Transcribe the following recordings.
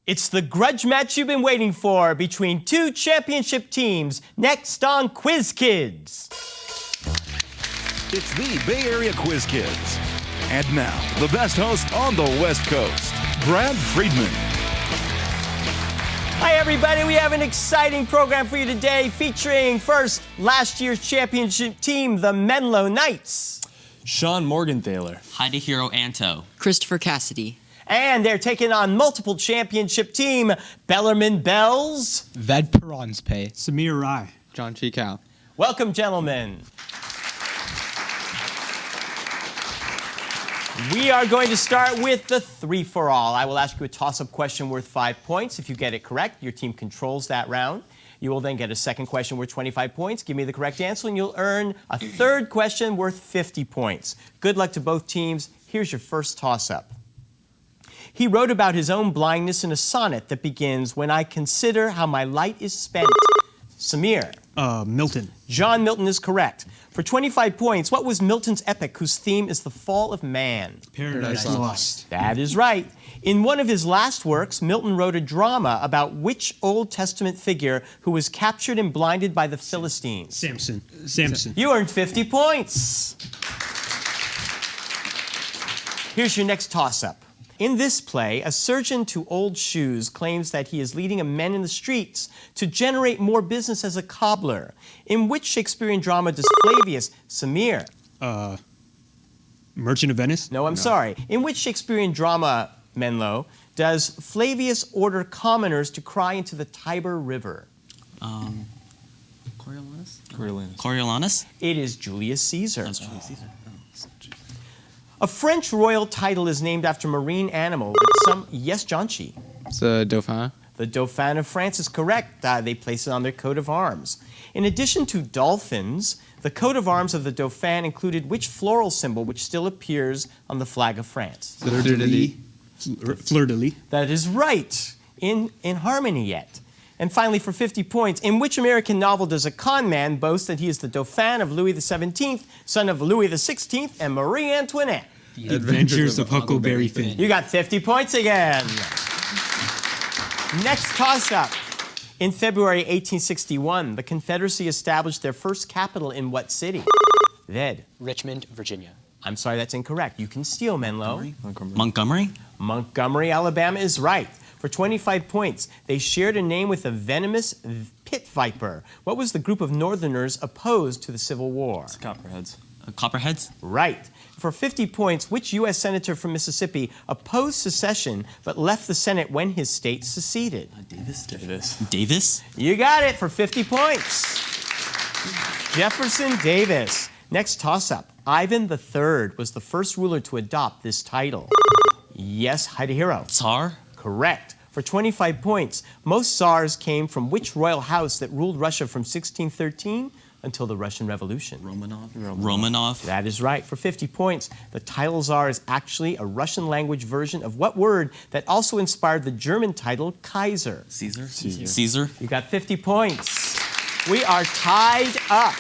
It's the grudge match you've been waiting for between two championship teams, next on Quiz Kids. It's the Bay Area Quiz Kids. And now, the best host on the West Coast, Brad Friedman. Hi, everybody. We have an exciting program for you today featuring first last year's championship team, the Menlo Knights. Sean Morgenthaler. Hidehiro Anto. Christopher Cassidy. And they're taking on multiple championship team, Bellarmine Bells. Ved Peronspe. Samir Rai. John Chikau. Welcome, gentlemen. We are going to start with the three-for-all. I will ask you a toss-up question worth 5 points. If you get it correct, your team controls that round. You will then get a second question worth 25 points. Give me the correct answer, and you'll earn a third question worth 50 points. Good luck to both teams. Here's your first toss-up. He wrote about his own blindness in a sonnet that begins, "When I consider how my light is spent." Samir. Milton. John Milton is correct. For 25 points, what was Milton's epic whose theme is the fall of man? Paradise Lost. That is right. In one of his last works, Milton wrote a drama about which Old Testament figure who was captured and blinded by the Philistines? Samson. You earned 50 points. Here's your next toss-up. In this play, a surgeon to old shoes claims that he is leading a man in the streets to generate more business as a cobbler. In which Shakespearean drama does Flavius, Samir? Merchant of Venice? No, I'm sorry. In which Shakespearean drama, Menlo, does Flavius order commoners to cry into the Tiber River? Coriolanus? It is Julius Caesar. That's Julius Caesar. A French royal title is named after a marine animal. Yes, John-Chi. It's a Dauphin. The Dauphin of France is correct. They place it on their coat of arms. In addition to dolphins, the coat of arms of the Dauphin included which floral symbol which still appears on the flag of France? Fleur-de-lis. That is right. In harmony yet. And finally, for 50 points, in which American novel does a con man boast that he is the Dauphin of Louis XVII, son of Louis XVI and Marie Antoinette? The Adventures of Huckleberry Finn. You got 50 points again. Next toss-up. In February 1861, the Confederacy established their first capital in what city? Ved. Richmond, Virginia. I'm sorry, that's incorrect. You can steal, Menlo. Montgomery? Montgomery, Alabama is right. For 25 points, they shared a name with a venomous pit viper. What was the group of Northerners opposed to the Civil War? Copperheads. Copperheads? Right. For 50 points, which U.S. senator from Mississippi opposed secession but left the Senate when his state seceded? Davis? You got it for 50 points. Jefferson Davis. Next toss-up. Ivan III was the first ruler to adopt this title. Yes, Hidehiro. Tsar? Correct. For 25 points, most Tsars came from which royal house that ruled Russia from 1613 until the Russian Revolution? Romanov? That is right. For 50 points, the title Tsar is actually a Russian language version of what word that also inspired the German title Kaiser? Caesar? You got 50 points. We are tied up.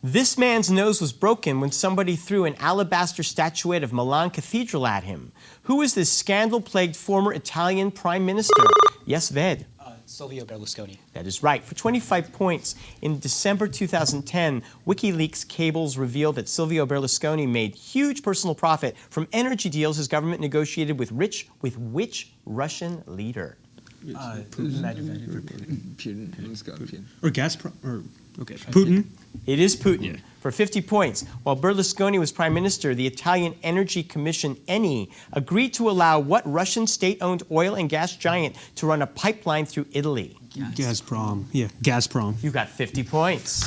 This man's nose was broken when somebody threw an alabaster statuette of Milan Cathedral at him. Who is this scandal-plagued former Italian prime minister? Yes, Ved. Silvio Berlusconi. That is right. For 25 points, in December 2010, WikiLeaks cables revealed that Silvio Berlusconi made huge personal profit from energy deals his government negotiated with which Russian leader? Putin. Or Gazprom. Putin. It is Putin. Yeah. For 50 points, while Berlusconi was prime minister, the Italian Energy Commission, ENI, agreed to allow what Russian state-owned oil and gas giant to run a pipeline through Italy? Gazprom. Yeah, Gazprom. You got 50 points.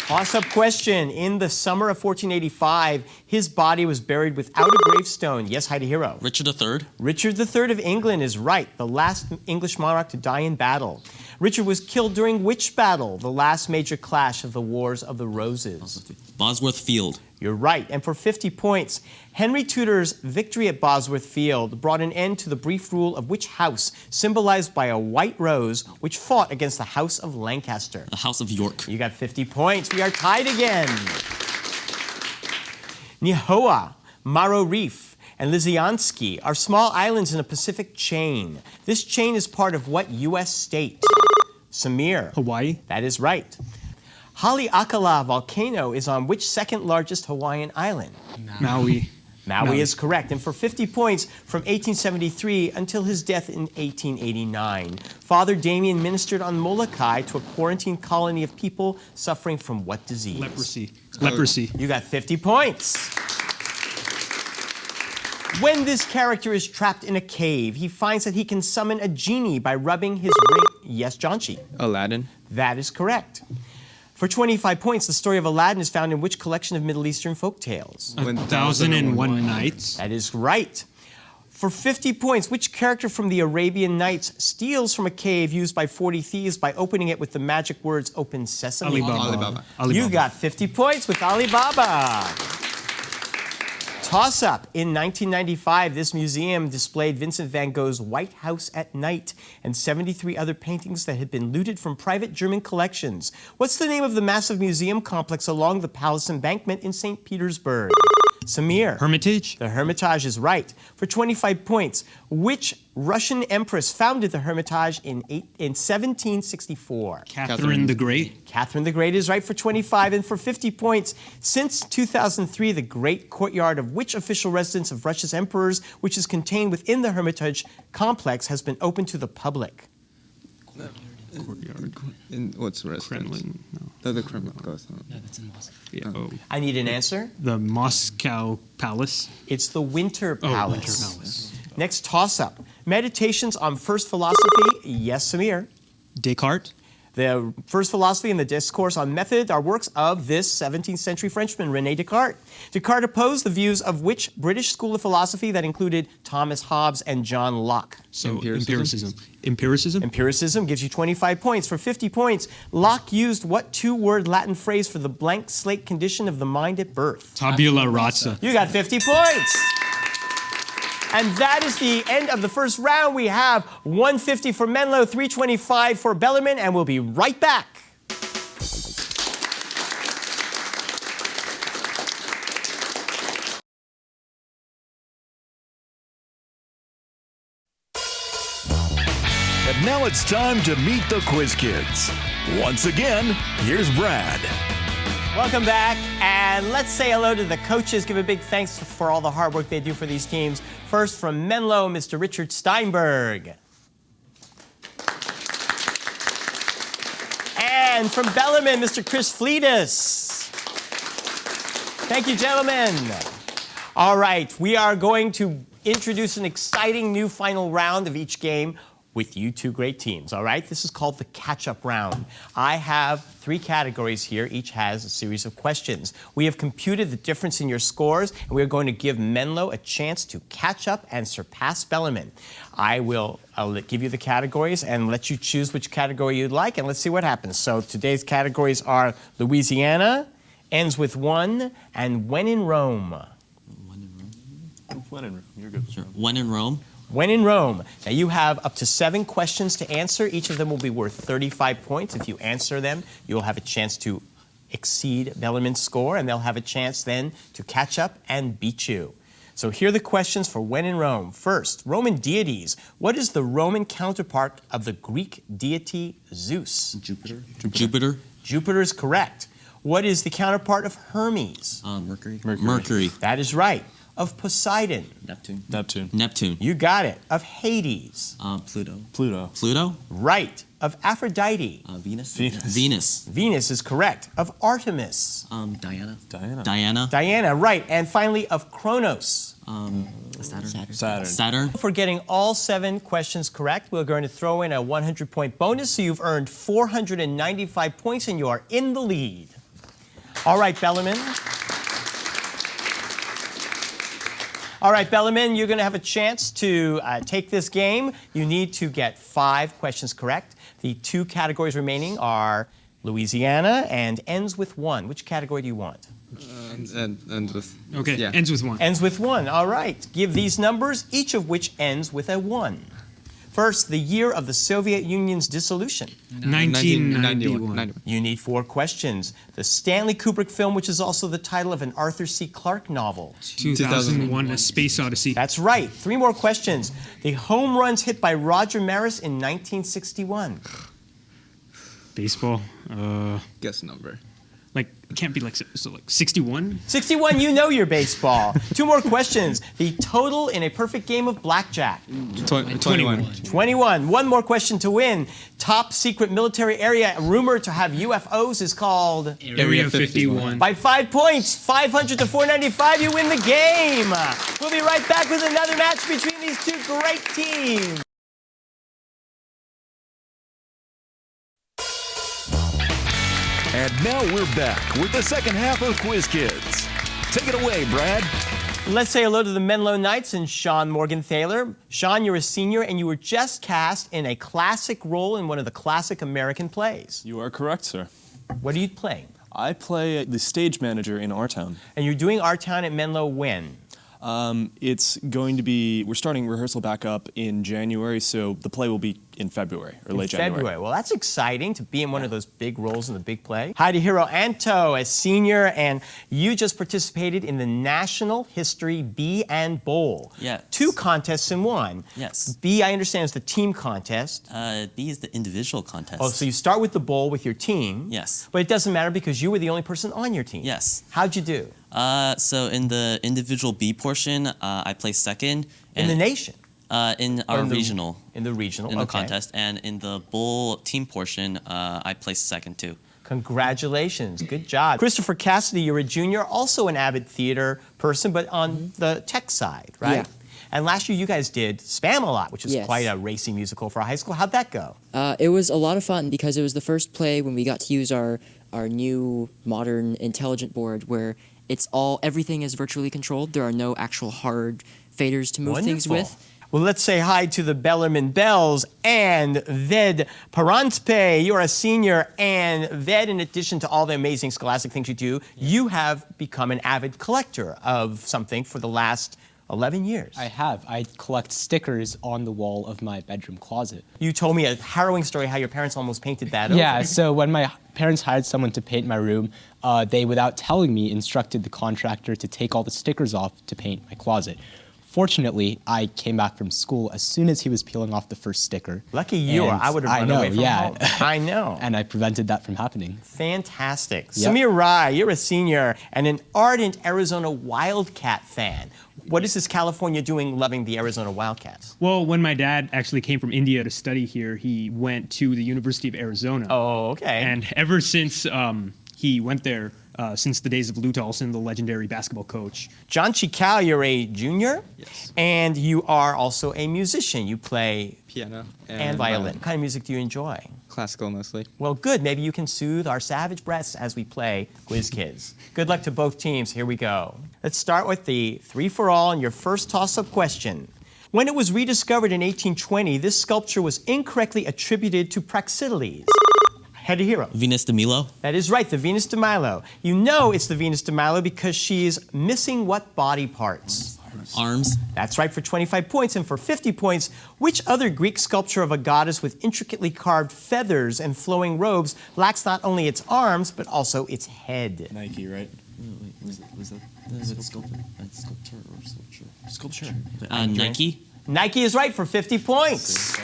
Toss-up question. In the summer of 1485, his body was buried without a gravestone. Yes, Hidehiro. Richard III? Richard III of England is right, the last English monarch to die in battle. Richard was killed during which battle? The last major clash of the Wars of the Roses. Bosworth Field. You're right. And for 50 points, Henry Tudor's victory at Bosworth Field brought an end to the brief rule of which house, symbolized by a white rose, which fought against the House of Lancaster? The House of York. You got 50 points. We are tied again. Nihoa, Maro Reef, and Lisiansky are small islands in a Pacific chain. This chain is part of what U.S. state? Samir. Hawaii. That is right. Haleakala volcano is on which second largest Hawaiian island? Maui. Maui is correct. And for 50 points, from 1873 until his death in 1889, Father Damien ministered on Molokai to a quarantine colony of people suffering from what disease? Leprosy. Leprosy. You got 50 points. When this character is trapped in a cave, he finds that he can summon a genie by rubbing his ring. Yes, Jonchi. Aladdin. That is correct. For 25 points, the story of Aladdin is found in which collection of Middle Eastern folk tales? 1,001 Nights. That is right. For 50 points, which character from the Arabian Nights steals from a cave used by 40 thieves by opening it with the magic words "Open Sesame"? Alibaba. You got 50 points with Alibaba. Toss-up. In 1995, this museum displayed Vincent van Gogh's White House at Night and 73 other paintings that had been looted from private German collections. What's the name of the massive museum complex along the Palace Embankment in St. Petersburg? Samir. Hermitage. The Hermitage is right. For 25 points, which Russian empress founded the Hermitage in 1764? Catherine the Great. Catherine the Great is right for 25. And for 50 points, since 2003, the Great Courtyard of which official residence of Russia's emperors, which is contained within the Hermitage complex, has been open to the public? Courtyard. In what's the rest? Kremlin. No. The Kremlin goes on. No, that's in Moscow. Yeah. Oh. I need an answer. The Moscow Palace. It's the Winter Oh, Palace. Winter Palace. Next toss-up. Meditations on First Philosophy. Yes, Samir. Descartes. The First Philosophy and the Discourse on Method are works of this 17th century Frenchman, René Descartes. Descartes opposed the views of which British school of philosophy that included Thomas Hobbes and John Locke? So Empiricism. Empiricism. Empiricism gives you 25 points. For 50 points, Locke used what two-word Latin phrase for the blank slate condition of the mind at birth? Tabula rasa. You got 50 points. And that is the end of the first round. We have 150 for Menlo, 325 for Bellarmine, and we'll be right back. And now it's time to meet the Quiz Kids. Once again, here's Brad. Welcome back, and let's say hello to the coaches. Give a big thanks for all the hard work they do for these teams. First from Menlo, Mr. Richard Steinberg. And from Bellarmine, Mr. Chris Fleetus. Thank you, gentlemen. All right, we are going to introduce an exciting new final round of each game with you two great teams, all right? This is called the catch-up round. I have 3 categories here. Each has a series of questions. We have computed the difference in your scores, and we are going to give Menlo a chance to catch up and surpass Bellarmine. I'll give you the categories and let you choose which category you'd like, and let's see what happens. So today's categories are Louisiana, Ends with 1, and When in Rome. When in Rome, you're good. Sure. When in Rome. When in Rome. Now you have up to 7 questions to answer. Each of them will be worth 35 points. If you answer them, you'll have a chance to exceed Bellarmine's score, and they'll have a chance then to catch up and beat you. So here are the questions for When in Rome. First, Roman deities. What is the Roman counterpart of the Greek deity Zeus? Jupiter. Jupiter. Jupiter is correct. What is the counterpart of Hermes? Mercury. Mercury. That is right. Of Poseidon? Neptune. Neptune. Neptune. You got it. Of Hades? Pluto. Pluto. Pluto. Right. Of Aphrodite? Venus. Venus. Venus. Venus is correct. Of Artemis? Diana. Diana. Diana. Diana, right. And finally, of Kronos? Saturn. Saturn. Saturn. For getting all 7 questions correct, we're going to throw in a 100-point bonus, so you've earned 495 points and you are in the lead. All right, Bellarmine. All right, Bellarmine, you're going to have a chance to take this game. You need to get 5 questions correct. The 2 categories remaining are Louisiana and Ends with 1. Which category do you want? And with Okay, yeah. ends with 1. Ends with 1. All right. Give these numbers, each of which ends with a 1. First, the year of the Soviet Union's dissolution. 1991. You need 4 questions. The Stanley Kubrick film, which is also the title of an Arthur C. Clarke novel. 2001, A Space Odyssey. That's right. 3 more questions. The home runs hit by Roger Maris in 1961. Baseball. Guess number. Like, it can't be like 61? 61, you know your baseball. 2 more questions. The total in a perfect game of blackjack. 21. 21. 1 more question to win. Top secret military area rumored to have UFOs is called? Area 51. By 5 points, 500 to 495, you win the game. We'll be right back with another match between these 2 great teams. And now we're back with the second half of Quiz Kids. Take it away, Brad. Let's say hello to the Menlo Knights and Sean Morgenthaler. Sean, you're a senior and you were just cast in a classic role in one of the classic American plays. You are correct, sir. What are you playing? I play the stage manager in Our Town. And you're doing Our Town at Menlo when? It's going to be, we're starting rehearsal back up in January, so the play will be in February or late January. February. Well, that's exciting to be in one of those big roles in the big play. Hidehiro Anto, a senior, and you just participated in the National History Bee and Bowl. Yes. 2 contests in 1. Yes. B, I understand, is the team contest. B is the individual contest. Oh, so you start with the bowl with your team. Yes. But it doesn't matter because you were the only person on your team. Yes. How'd you do? So in the individual B portion, I placed second. In the nation? In our in the- regional. In the regional, In the okay. contest. And in the bowl team portion, I placed second too. Congratulations, good job. Christopher Cassidy, you're a junior, also an avid theater person, but on the tech side, right? Yeah. And last year you guys did Spam-A-Lot, which is Yes. quite a racy musical for a high school. How'd that go? It was a lot of fun because it was the first play when we got to use our new modern intelligent board where everything is virtually controlled. There are no actual hard faders to move things Wonderful. with. Well, let's say hi to the Bellarmine Bells and Ved Paranspe. You're a senior, and Ved, in addition to all the amazing scholastic things you do, you have become an avid collector of something for the last 11 years. I have. I collect stickers on the wall of my bedroom closet. You told me a harrowing story how your parents almost painted that over. Yeah, so when my parents hired someone to paint my room, they, without telling me, instructed the contractor to take all the stickers off to paint my closet. Fortunately, I came back from school as soon as he was peeling off the first sticker. Lucky you, or And I would have run away from home. I know. And I prevented that from happening. Fantastic. Yep. Samir Rai, you're a senior and an ardent Arizona Wildcat fan. What is this California doing loving the Arizona Wildcats? Well, when my dad actually came from India to study here, he went to the University of Arizona. Oh, okay. And ever since he went there, since the days of Lou Tolson, the legendary basketball coach. John Chikau, you're a junior. Yes. And you are also a musician. You play Piano and violin. What kind of music do you enjoy? Classical mostly. Well, good. Maybe you can soothe our savage breasts as we play Quiz Kids. Good luck to both teams. Here we go. Let's start with the 3-for-all and your first toss-up question. When it was rediscovered in 1820, this sculpture was incorrectly attributed to Praxiteles. Hidehiro. Venus de Milo. That is right, the Venus de Milo. You know it's the Venus de Milo because she's missing what body parts? Arms. That's right, for 25 points. And for 50 points, which other Greek sculpture of a goddess with intricately carved feathers and flowing robes lacks not only its arms, but also its head? Nike, right? Was that sculpture? Sculpture or sculpture? Sculpture. Nike. Nike is right for 50 points.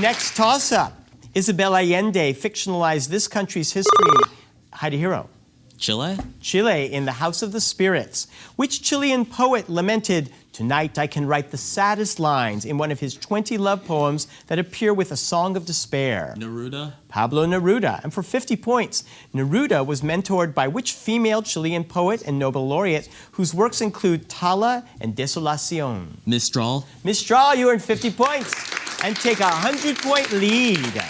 Next toss-up. Isabel Allende fictionalized this country's history. Hidehiro. Chile. Chile in the House of the Spirits. Which Chilean poet lamented, "Tonight I can write the saddest lines" in one of his 20 love poems that appear with a song of despair? Neruda. Pablo Neruda. And for 50 points, Neruda was mentored by which female Chilean poet and Nobel laureate whose works include Tala and Desolación? Mistral. Mistral, you earned 50 points and take a 100-point lead.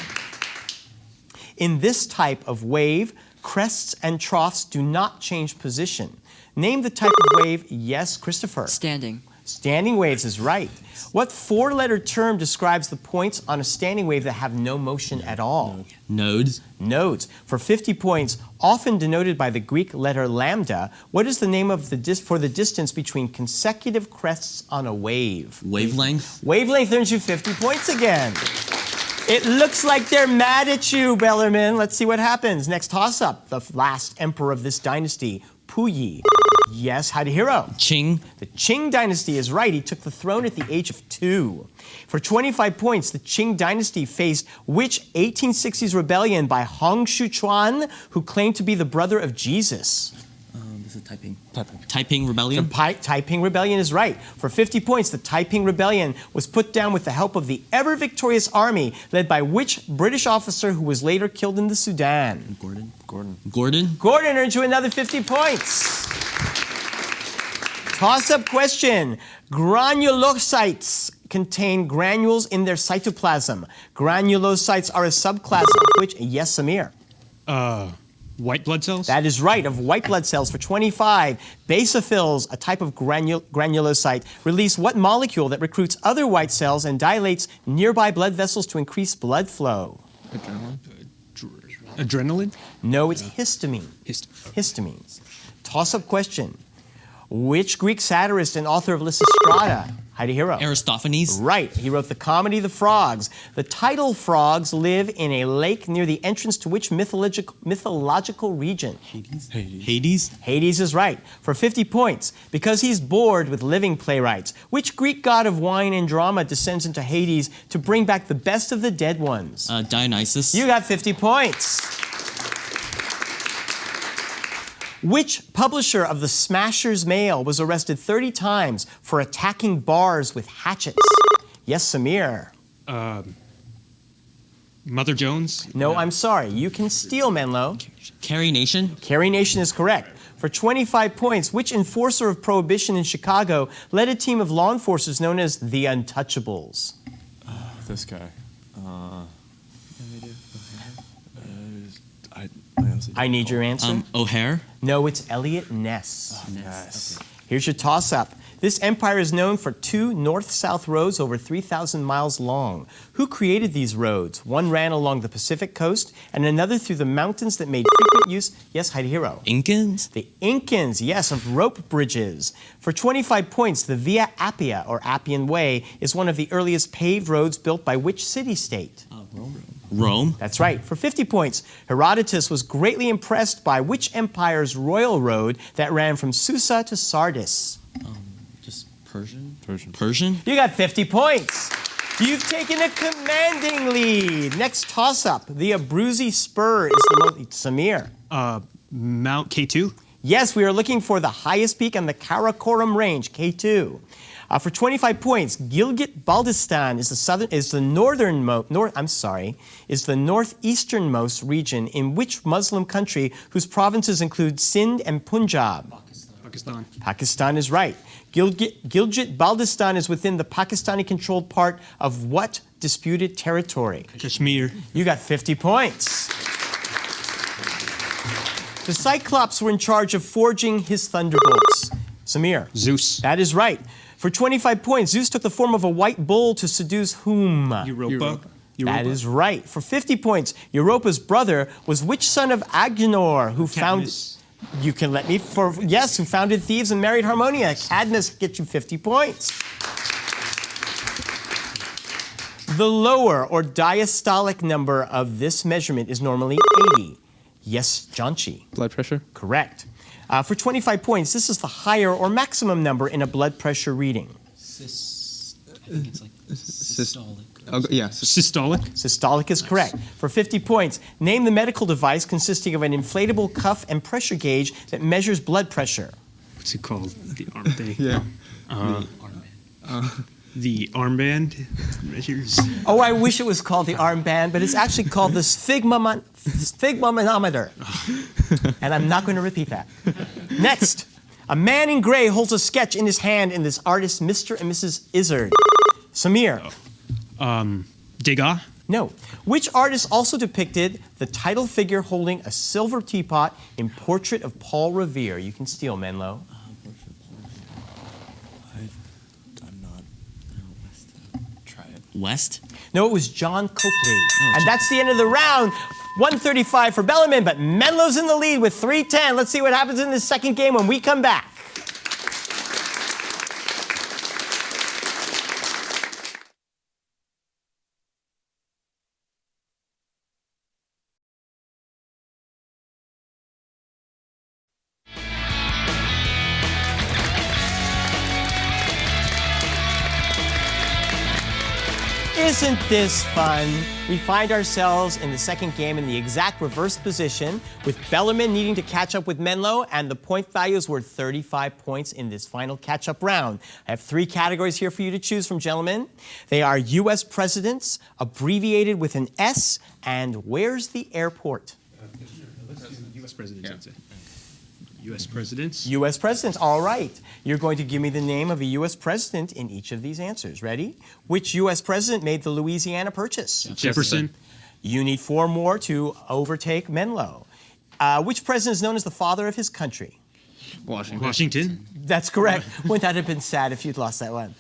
In this type of wave, crests and troughs do not change position. Name the type of wave. Yes, Christopher. Standing. Standing waves is right. What four-letter term describes the points on a standing wave that have no motion at all? Nodes. Nodes. For 50 points, often denoted by the Greek letter lambda, what is the name of for the distance between consecutive crests on a wave? Wavelength. Wavelength earns you 50 points again. It looks like they're mad at you, Bellarmine. Let's see what happens. Next toss-up, the last emperor of this dynasty, Puyi. Yes, Hidehiro. Qing. The Qing dynasty is right. He took the throne at the age of 2. For 25 points, the Qing dynasty faced which 1860s rebellion by Hong Xiuquan, who claimed to be the brother of Jesus? This is Taiping. Taiping Rebellion. The Taiping Rebellion is right. For 50 points, the Taiping Rebellion was put down with the help of the ever-victorious army led by which British officer who was later killed in the Sudan? Gordon. Gordon earns you another 50 points. Toss-up question. Granulocytes contain granules in their cytoplasm. Granulocytes are a subclass of which? Yes, Samir. White blood cells? That is right, of white blood cells. For 25, basophils, a type of granulocyte, release what molecule that recruits other white cells and dilates nearby blood vessels to increase blood flow? Adrenaline? No, it's histamine. Histamines. Toss-up question. Which Greek satirist and author of Lysistrata? Hidehiro. Aristophanes. Right. He wrote the comedy The Frogs. The tidal frogs live in a lake near the entrance to which mythological region? Hades. Hades is right. For 50 points, because he's bored with living playwrights, which Greek god of wine and drama descends into Hades to bring back the best of the dead ones? Dionysus. You got 50 points. Which publisher of the Smasher's Mail was arrested 30 times for attacking bars with hatchets? Yes, Samir. Mother Jones? No, I'm sorry. You can steal, Menlo. Carrie Nation. Carrie Nation is correct. For 25 points, which enforcer of prohibition in Chicago led a team of law enforcers known as the Untouchables? This guy. I need your answer. O'Hare. No, it's Elliot Ness. Ness. Here's your toss-up. This empire is known for 2 north-south roads over 3,000 miles long. Who created these roads? One ran along the Pacific coast, and another through the mountains that made frequent use. Yes, Hidehiro. Incans. The Incans, yes, of rope bridges. For 25 points, the Via Appia, or Appian Way, is one of the earliest paved roads built by which city-state? Rome. That's right. For 50 points, Herodotus was greatly impressed by which empire's royal road that ran from Susa to Sardis? Just Persian. Persian. You got 50 points. You've taken a commanding lead. Next toss-up, the Abruzzi Spur is the most... Samir. Mount K2? Yes, we are looking for the highest peak on the Karakoram Range, K2. For 25 points, Gilgit-Baltistan is the northeasternmost region in which Muslim country whose provinces include Sindh and Punjab? Pakistan. Pakistan is right. Gilgit-Baltistan is within the Pakistani-controlled part of what disputed territory? Kashmir. You got 50 points. The Cyclops were in charge of forging his thunderbolts. Samir. Zeus. That is right. For 25 points, Zeus took the form of a white bull to seduce whom? Europa. That is right. For 50 points, Europa's brother was which son of Agenor who founded... You can let me... Yes, who founded Thebes and married Harmonia. Cadmus gets you 50 points. The lower or diastolic number of this measurement is normally 80. Yes, Janchi. Blood pressure. Correct. For 25 points, this is the higher or maximum number in a blood pressure reading. Systolic. Yeah. Systolic. Systolic is correct. For 50 points, name the medical device consisting of an inflatable cuff and pressure gauge that measures blood pressure. What's it called? The arm thing. Yeah. The armband measures. Oh, I wish it was called the armband, but it's actually called the sphygmomanometer. And I'm not going to repeat that. Next, a man in gray holds a sketch in his hand in this artist, Mr. and Mrs. Izzard. Samir. Degas. No. Which artist also depicted the title figure holding a silver teapot in Portrait of Paul Revere? You can steal, Menlo. West. No, it was John Copley. And that's the end of the round. 135 for Bellarmine, but Menlo's in the lead with 310. Let's see what happens in this second game when we come back. Isn't this fun? We find ourselves in the second game in the exact reverse position, with Bellarmine needing to catch up with Menlo, and the point values were 35 points in this final catch-up round. I have 3 categories here for you to choose from, gentlemen. They are U.S. presidents, abbreviated with an S, and where's the airport? U.S. presidents, I'd say. U.S. presidents. U.S. presidents, all right. You're going to give me the name of a U.S. president in each of these answers. Ready? Which U.S. president made the Louisiana Purchase? Jefferson. You need 4 more to overtake Menlo. Which president is known as the father of his country? Washington. That's correct. Wouldn't that have been sad if you'd lost that one?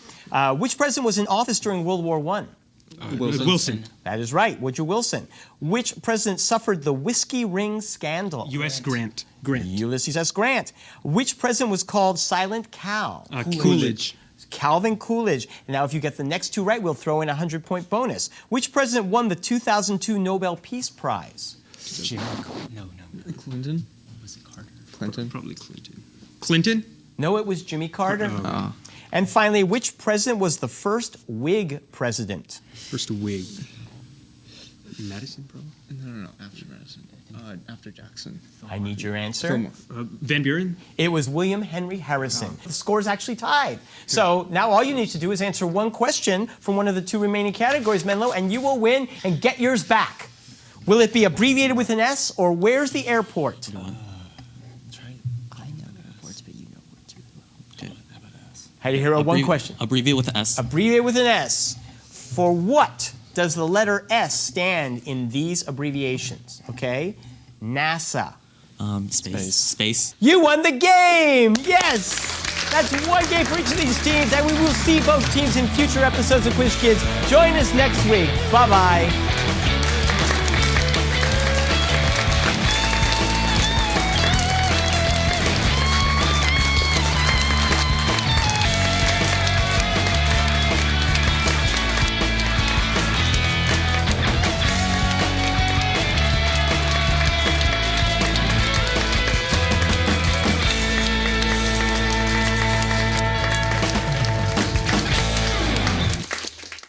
Which president was in office during World War I? Wilson. That is right, Woodrow Wilson. Which president suffered the whiskey ring scandal? U.S. Grant. Ulysses S. Grant. Which president was called Silent Cal? Coolidge. Calvin Coolidge. Now, if you get the next 2 right, we'll throw in a 100-point bonus. Which president won the 2002 Nobel Peace Prize? Clinton? Was it Carter? Clinton? Probably Clinton. Clinton? No, it was Jimmy Carter. And finally, which president was the first Whig president? First Whig. Madison, probably. No. After Madison. After Jackson. I need your answer. Fillmore. Van Buren? It was William Henry Harrison. The score's actually tied. So now all you need to do is answer 1 question from one of the 2 remaining categories, Menlo, and you will win and get yours back. Will it be abbreviated with an S, or where's the airport? I know airports, but you know words really well. Heidi Hero, 1 question. Abbreviate with S. Abbreviate with an S. For what does the letter S stand in these abbreviations? Okay? NASA. Space. You won the game! Yes! That's 1 game for each of these teams, and we will see both teams in future episodes of Quiz Kids. Join us next week. Bye-bye.